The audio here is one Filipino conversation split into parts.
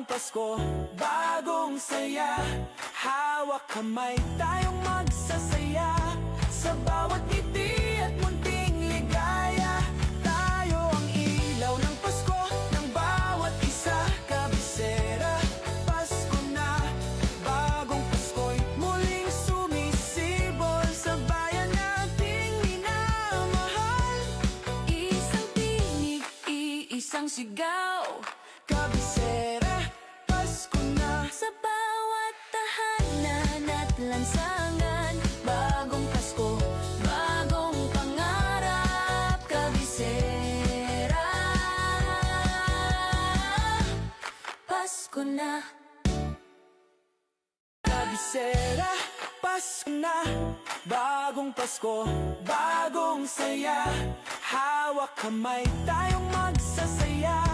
Pasko, bagong saya. Hawak kamay, tayong magsasaya. Sa bawat ngiti at munting ligaya. Tayo ang ilaw ng Pasko, ng bawat isa. Kabisera, Pasko na. Bagong Pasko'y muling sumisibol sa bayan nating minamahal. Isang tinig, iisang sigaw. Kabisera, Pasko na. Sa bawat tahanan at lansangan. Bagong Pasko, bagong pangarap. Kabisera, Pasko na. Kabisera, Pasko na. Bagong Pasko, bagong saya. Hawak kamay, tayong magsasaya.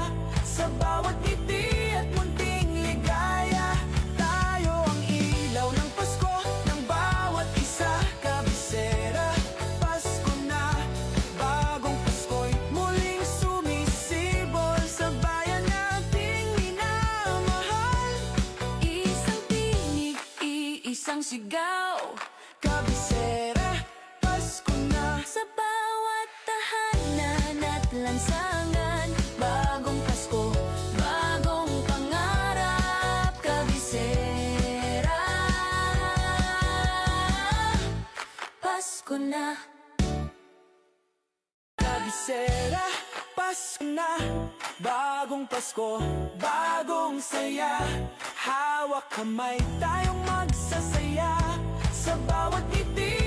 Sa bawat ngiti at munting ligaya. Tayo ang ilaw ng Pasko, ng bawat isa. Kabisera, Pasko na. Bagong Pasko'y muling sumisibol sa bayan nating minamahal. Isang tinig, iisang sigaw. Kabisera, Pasko na. Sa bawat tahanan at lansangan. Bagong Pasko, bagong pangarap. Kabisera, Pasko na. Kabisera, Pasko na. Bagong Pasko, bagong saya. Hawak kamay, tayong magsasaya. Sa bawat ngiti